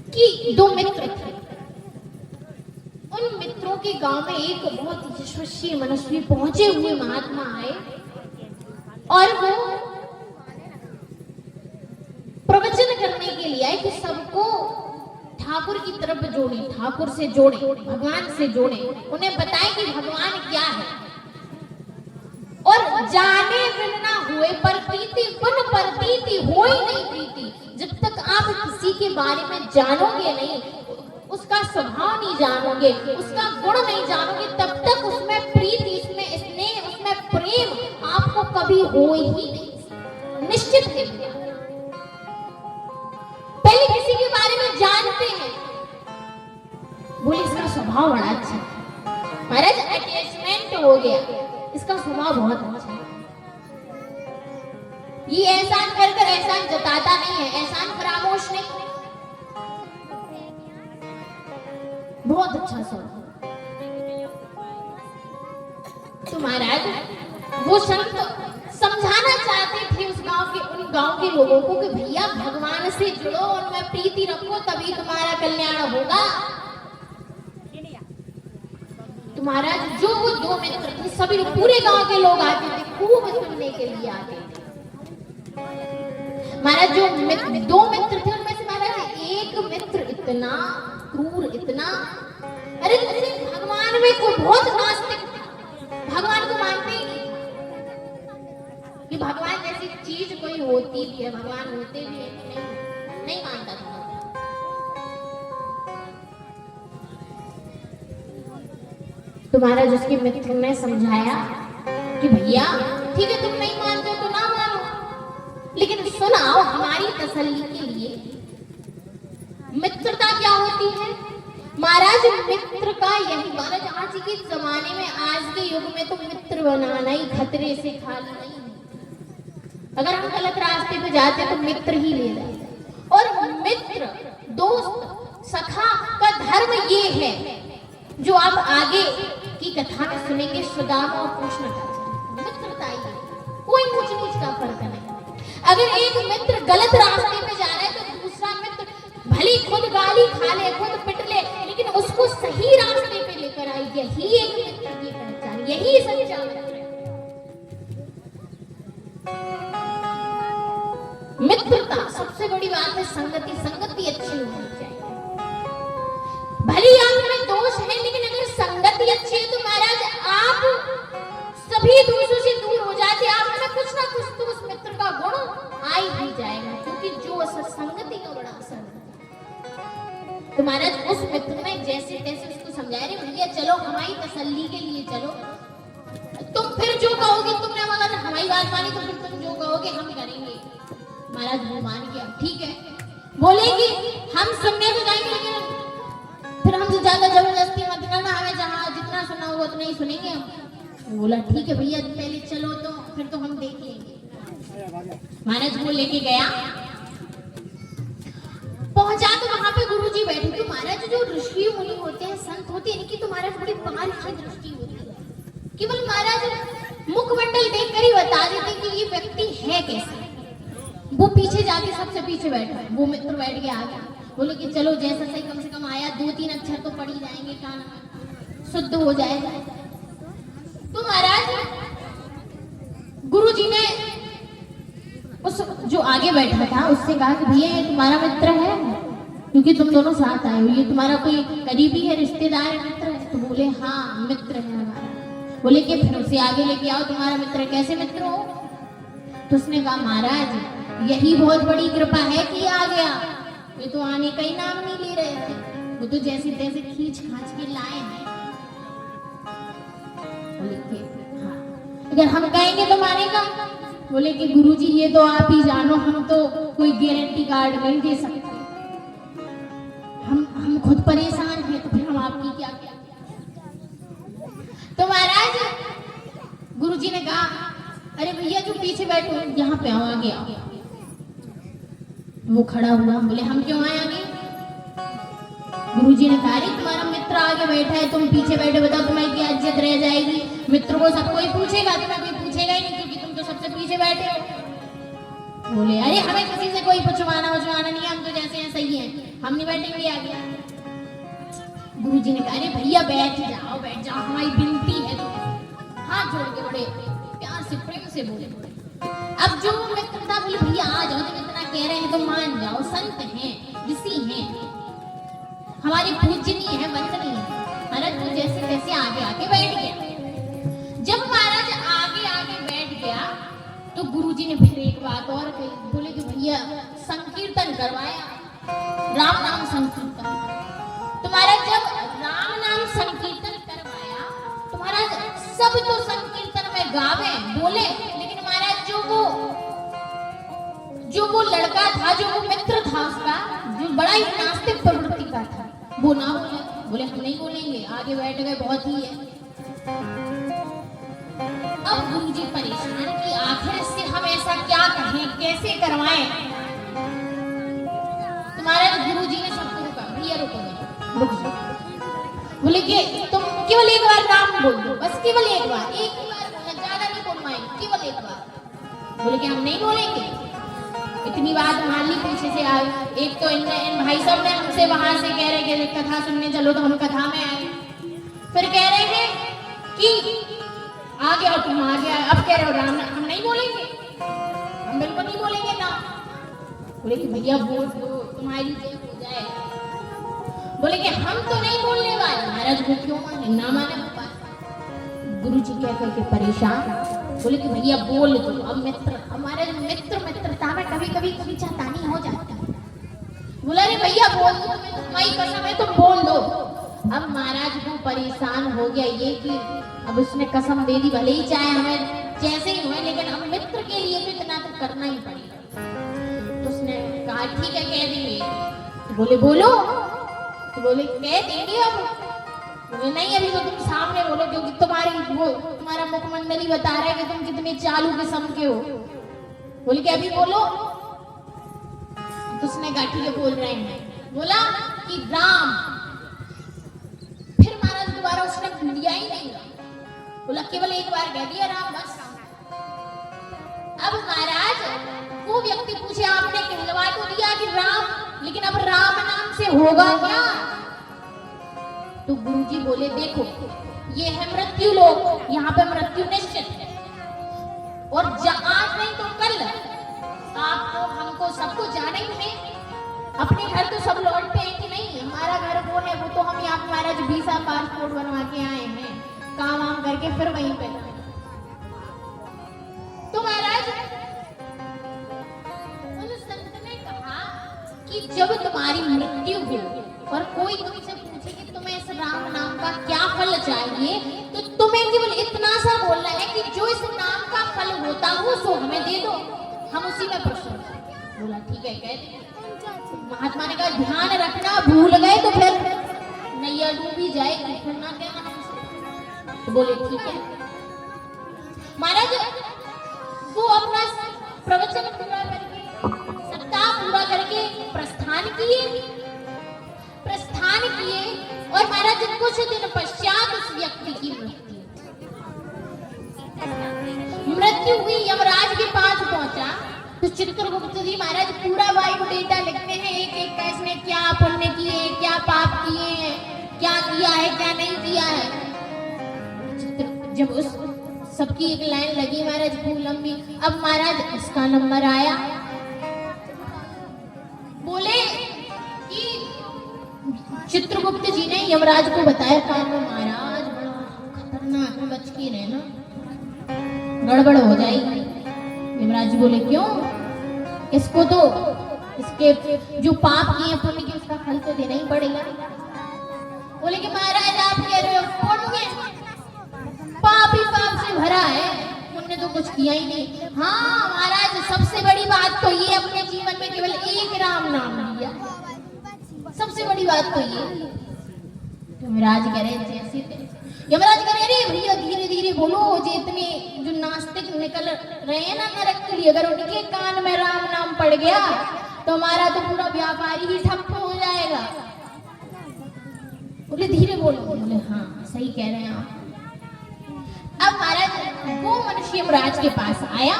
कि दो मित्र थे। उन मित्रों के गांव में एक बहुत यशस्वी मनस्वी पहुंचे हुए महात्मा आए और वो प्रवचन करने के लिए आए कि सबको ठाकुर की तरफ जोड़े, ठाकुर से जोड़े, भगवान से जोड़े, उन्हें बताएं कि भगवान क्या है। और जाने बिन ना हुए पर प्रीति, बिन पर प्रीति हो ही नहीं प्रीति। जब तक आप किसी के बारे में जानोगे नहीं, उसका स्वभाव नहीं जानोगे, उसका गुण नहीं जानोगे, तब तक उसमें प्रीति, उसमें स्नेह, उसमें प्रेम आपको कभी हो ही नहीं, निश्चित है। पहले किसी के बारे में जानते हैं, बोले इसका स्वभाव बड़ा अच्छा है, महाराज अटैचमेंट हो गया, इसका स्वभाव बहुत अच्छा है, ये एहसान कर कर एहसान जताता नहीं है, एहसान फरामोश नहीं, बहुत अच्छा स्वभाव। तो महाराज वो संत समझाना चाहते थे उस गांव के, उन गांव के लोगों को कि भैया भगवान से जुड़ो, उनमें प्रीति रखो, तभी तुम्हारा कल्याण होगा। तो महाराज जो वो दो मित्र थे, सभी लोग, पूरे गांव के लोग आते थे, खूब सुनने के लिए आते थे। महाराज जो दो मित्र थे उनमें से महाराज एक मित्र इतना क्रूर, इतना, अरे भगवान में कोई बहुत नास्तिक था, भगवान को मानते ही नहीं कि भगवान जैसी चीज कोई होती भी है, भगवान होते भी है, नहीं मानता था। तो महाराज उसके मित्र ने समझाया कि भैया ठीक है, तुम नहीं मानते तो ना मानो, लेकिन सुनाओ हमारी तसल्ली के लिए मित्रता क्या होती है। महाराज मित्र का यही, महाराज आज के जमाने में, आज के युग में तो मित्र बनाना ही खतरे से खाली नहीं है। अगर हम गलत रास्ते पे जाते तो मित्र ही ले जाते। और मित्र, दोस्त, सखा का धर्म ये है जो आप आगे की कथा में सुनेंगे, सुदामा और कृष्ण का मित्रता ही, कोई ऊंच नीच का फर्क नहीं। अगर एक मित्र गलत रास्ते पे जा रहा है तो दूसरा मित्र भले खुद गाली खा ले, खुद पिट ले, लेकिन उसको सही रास्ते पे लेकर आई, यही एक मित्र की पहचान, यही सच्चा मित्र है। मित्रता सबसे बड़ी बात है, संगति, संगति अच्छी होनी चाहिए। भले आप में दोष है, लेकिन अगर संगति अच्छी है तो महाराज आप सभी दोषों से दूर हो जाते, आप में कुछ ना कुछ तो उस मित्र का गुण आ ही जाएगा, क्योंकि जो असर संगति का बड़ा असर है। तो महाराज उस मित्र ने जैसे तैसे उसको समझाया, रे भैया चलो हमारी तसल्ली के लिए चलो, तुम फिर जो कहोगे, तुमने अगर हमारी बात मानी तो फिर तुम जो कहोगे हम करेंगे। महाराज वो मान गया, ठीक है, बोलेगी हम सुनने तो जाएंगे, लेकिन फिर हमसे ज्यादा जबरदस्ती मत करना, हमें जहाँ जितना सुना होगा उतना ही सुनेंगे हम। बोला ठीक है भैया, पहले चलो तो फिर तो हम देख लेंगे। महाराज वो लेके गया, पहुंचा तो वहां पे गुरुजी बैठे। तो महाराज जो ऋषि मुनि होते हैं, संत होते हैं, इनकी तो महाराज बड़ी बारीकी दृष्टि होती है। केवल महाराज मुखमंडल देखकर ही बता देते कि ये व्यक्ति है कैसे। वो पीछे जाके सबसे पीछे बैठा, वो मित्र बैठ गया आगे, बोले कि चलो जैसा सही, कम से कम आया 2-3 अक्षर तो पढ़ ही जाएंगे, कान शुद्ध हो जाएगा। तो महाराज गुरुजी ने उस जो आगे बैठा था उससे कहा कि भैया ये तुम्हारा मित्र है, क्योंकि तुम दोनों साथ आए हो, ये तुम्हारा कोई करीबी है, रिश्तेदार है, मित्र है? तो बोले हाँ मित्र है हमारा। बोले कि फिर उसे आगे लेके आओ, तुम्हारा मित्र है, कैसे मित्र हो? तो उसने कहा महाराज यही बहुत बड़ी कृपा है कि आ गया, ये तो आने का ही नाम नहीं ले रहे थे, वो तो जैसे तैसे खींच खाच के लाए हैं। बोले कि हाँ, अगर हम कहेंगे तो मानेगा? बोले कि गुरुजी ये तो आप ही जानो, हम तो कोई गारंटी कार्ड नहीं दे सकते, हम खुद परेशान हैं, तो फिर हम आपकी क्या क्या। तो महाराज गुरुजी ने कहा अरे भैया जो पीछे बैठो, यहाँ पे आओ, आगे आओ। वो खड़ा हुआ, बोले हम क्यों आए आगे? गुरुजी ने कहा तुम्हारा मित्र आगे बैठा है, तुम पीछे बैठे, बताओ तुम्हारी क्या इज्जत रह जाएगी? मित्र को सब कोई पूछेगा, तुम्हें कोई पूछेगा ही नहीं, क्योंकि तुम तो सबसे पीछे बैठे हो। बोले अरे हमें किसी से कोई पूछवाना नहीं, हम तो जैसे हैं सही हैं, हम नहीं बैठेंगे आगे। गुरुजी ने कहा अरे भैया बैठ जाओ हमारी विनती है। तो हाथ जोड़ के बड़े प्यार से प्रेम से बोले। अब जो मित्र था बोले भैया आ जाओ, तुम इतना कह रहे हैं तो मान जाओ, संत हैं, ऋषि हैं, हमारी पूजनीय है, वंदनीय है। महाराज वो जैसे तैसे आगे आके बैठ गया। जब महाराज आगे बैठ गया तो गुरुजी ने फिर एक बात और कही। बोले कि भैया संकीर्तन करवाया, राम नाम संकीर्तन। तो महाराज जब राम नाम संकीर्तन करवाया तो महाराज सब तो संकीर्तन में गावे बोले, लेकिन महाराज जो वो लड़का था, जो वो मित्र था उसका, जो बड़ा ही नास्तिक प्रवृत्ति का था, वो ना बोले हम नहीं बोलेंगे, आगे बैठ गए, बहुत ही है। अब गुरुजी परेशान कि आखिर इससे हम ऐसा क्या कहें, कैसे करवाएं। तो महाराज गुरुजी ने सबको रोका, भैया रुक जाओ। बोले कि तुम केवल एक बार नाम बोल दो, बस केवल एक बार बोलना, ज्यादा नहीं बोलवाएंगे, केवल एक बार। बोले कि हम नहीं बोलेंगे। इतनी बात मान ली, पीछे से आए। एक तो इन भाई साहब ने हमसे वहां से कह रहे कि कथा सुनने चलो, तो हम कथा में आए। फिर कह रहे हैं कि आगे और तुम आगे आए। अब कह रहे हो राम हम नहीं बोलेंगे, हम बिल्कुल नहीं बोलेंगे ना। बोले कि भैया बोल दो, तुम्हारी जय हो जाए। बोले कि हम तो नहीं बोलने वाले। महाराज को क्यों माने, ना माने गुरु जी कह करके परेशान। बोले कि भैया बोल दो। अब हमारे मित्रता में कभी कभी खींचातानी हो जाती है। बोला अरे भैया बोल दो, तुम्हारी कसम है, तुम बोल दो। अब महाराज को परेशान हो गया ये कि अब उसने कसम दे दी, भले ही चाहे हमें जैसे ही हुए, लेकिन अब मित्र के लिए तो इतना तो करना ही पड़ेगा। तो उसने कहा ठीक है कह देंगे। तो बोले बोलो। तो बोले कह देंगे। अब बोले नहीं अभी तो तुम सामने बोलो, क्योंकि तुम्हारा मुखमंडल ही बता रहा है कि तुम कितने चालू किस्म के हो। बोले कि अभी बोलो। तो उसने कहा ठीक है बोल रहे हैं। बोला कि राम। फिर महाराज दोबारा उसने लिया ही नहीं, बोला केवल एक बार कह दिया राम, बस। अब महाराज वो व्यक्ति पूछे आपने कहलवा तो दिया कि राम, लेकिन अब राम नाम से होगा क्या? तो गुरुजी बोले देखो ये है मृत्यु लोक, यहाँ पे मृत्यु निश्चित है, और आज नहीं तो कल आपको हमको सबको जानेंगे। अपने घर तो सब लौटते हैं कि नहीं, हमारा घर वो है, वो तो हम यहाँ महाराज वीसा पासपोर्ट बनवा के आए हैं, काम वाम करके फिर वहीं पे। तो महाराज उन संत ने कहा कि जब तुम्हारी मृत्यु हो और कोई तुमसे पूछे कि तुम्हें इस राम नाम का क्या फल चाहिए, तो तुम्हें केवल इतना सा बोलना है कि जो इस नाम का फल होता हो सो हमें दे दो, हम उसी में प्रसन्न हैं। बोला ठीक है कह दे। महात्मा ने कहा ध्यान रखना, भूल गए तो फिर नैया डूबी जाएगी, फिर ना कहना हमसे। तो बोले ठीक है। महाराज वो अपना प्रवचन पूरा करके, सप्ताह पूरा करके प्रस्थान किए और महाराज कुछ दिन पश्चात उस व्यक्ति की मृत्यु हुई। यमराज के पास पहुंचा तो चित्रगुप्त जी महाराज पूरा बायोडेटा लिखते हैं, एक एक का इसने क्या पुण्य किए, क्या पाप किए, क्या किया है, क्या नहीं किया है। जब उस सबकी एक लाइन लगी महाराज खूब लंबी। अब महाराज इसका नंबर आया। बोले कि चित्रगुप्त जी ने यमराज को बताया काम में महाराज बड़ा खतरनाक, बच के रहना, गड़बड़ हो जाएगी। यमराज जी बोले क्यों? इसको तो इसके जो पाप किए पुण्य के उसका फल तो देना ही पड़ेगा। बोले कि महाराज आप कह रहे हो पुण्य पाप ही पाप से भरा है, पुण्य तो कुछ किया ही नहीं। हाँ महाराज सबसे बड़ी बात तो ये अपने जीवन में केवल एक राम नाम लिया, सबसे बड़ी बात तो ये। यमराज कह रहे जैसे यमराज कह रहे अरे भैया धीरे धीरे बोलो, जो इतने जो नास्तिक निकल रहे हैं ना नरक के लिए, अगर उनके कान में राम नाम पड़ गया तो हमारा तो पूरा व्यापारी ही ठप्प हो जाएगा। बोले धीरे बोलो। बोले हाँ सही कह रहे हैं आप। अब महाराज वो मनुष्य यमराज के पास आया।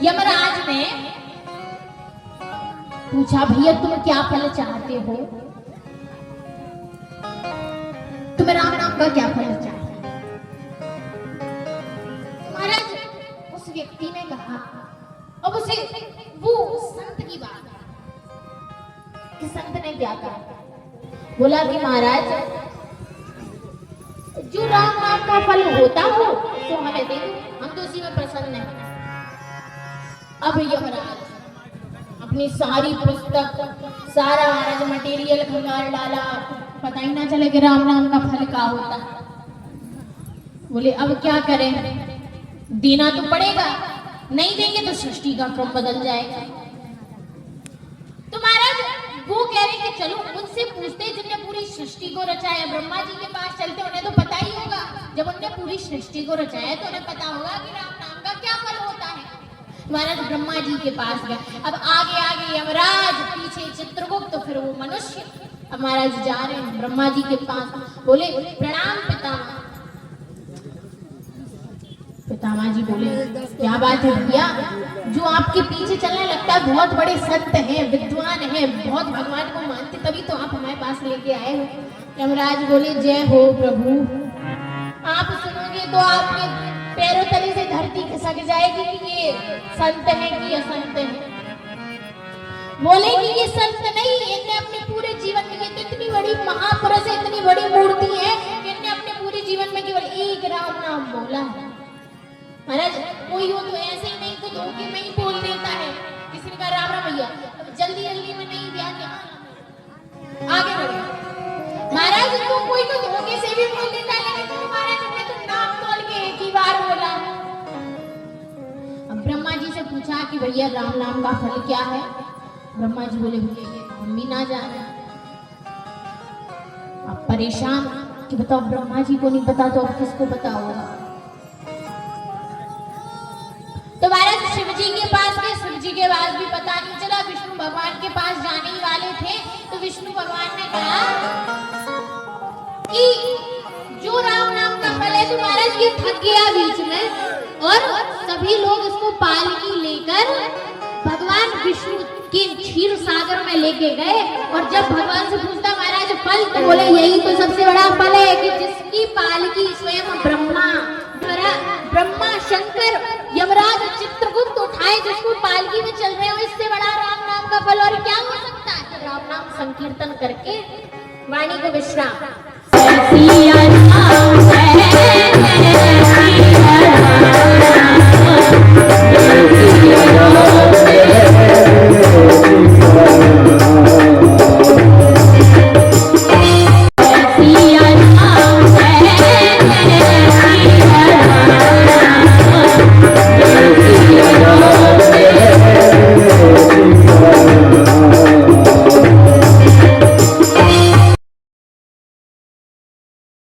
यमराज ने पूछा भैया तुम क्या फल चाहते हो, तुम्हें राम नाम का क्या फल चाहिए? महाराज उस व्यक्ति ने कहा, अब उसे वो संत की बात कि संत ने क्या कहा, बोला कि महाराज जो राम नाम का फल होता हो तो हमें दे दो, हम तो उसी में प्रसन्न हैं। अब यमराज अपनी सारी पुस्तक सारा मटेरियल खंगाल डाला, पता ही ना चले कि राम नाम का फल क्या होता। बोले अब क्या करें, देना तो पड़ेगा, नहीं देंगे तो सृष्टि का क्रम बदल जाएगा। तो महाराज वो कह रहे कि चलो उनसे पूछते जिनने पूरी सृष्टि को रचाया। ब्रह्मा जी के पास चलते, उन्हें तो पता ही होगा, जब उन्होंने पूरी सृष्टि को रचाया तो उन्हें पता होगा कि राम नाम का क्या फल होता है। महाराज ब्रह्मा जी के पास गए। अब आगे आगे यमराज, पीछे चित्रगुप्त, तो फिर वो मनुष्य। अब महाराज जा रहे हैं ब्रह्मा जी के पास, बोले प्रणाम पितामह। पितामह जी बोले क्या बात है भैया, जो आपके पीछे चलने लगता है बहुत बड़े संत हैं, विद्वान हैं, बहुत भगवान को मानते, तभी तो आप हमारे पास लेके आए हो। यमराज बोले जय हो प्रभु, आप सुनोगे तो आपके पैरों तले से धरती खिसक जाएगी कि ये संत है कि असंत है। बोले कि ये संत नहीं, इनने अपने पूरे जीवन में, ये तो इतनी बड़ी महापुरुष है, इतनी बड़ी मूर्ति है, इनने अपने पूरे जीवन में केवल एक राम नाम बोला है। महाराज कोई हो तो ऐसे ही, नहीं तो धोखे में ही बोल देता है। किसी ने कहा राम राम भैया, जल्दी जल्दी में नहीं दिया क्या, आगे बढ़ो। महाराज तो कोई तो धोखे से भी बोल देता है, लेकिन तो महाराज ने तो नाम तोल के एक ही बार बोला। अब ब्रह्मा जी से पूछा कि भैया राम नाम का फल क्या है। ब्रह्मा जी बोले भैया हम भी ना जाने। अब परेशान कि बताओ ब्रह्मा जी को नहीं पता तो अब किसको पता होगा। तो महाराज शिव जी के पास गए, शिव जी के पास भी पता नहीं चला। विष्णु भगवान के पास जाने ही वाले थे तो विष्णु भगवान ने कहा कि जो राम नाम का फल है, तो महाराज ये थक गया बीच में, और सभी लोग इसको पालकी लेकर भगवान विष्णु के क्षीर सागर में लेके गए। और जब भगवान से पूछता महाराज फल, तो बोले यही तो सबसे बड़ा फल है कि जिसकी पालकी स्वयं ब्रह्मा शंकर यमराज चित्रगुप्त उठाए, जिसको पालकी में चल रहे हो, इससे बड़ा राम नाम का फल और क्या हो सकता है। राम नाम संकीर्तन करके वाणी को विश्राम।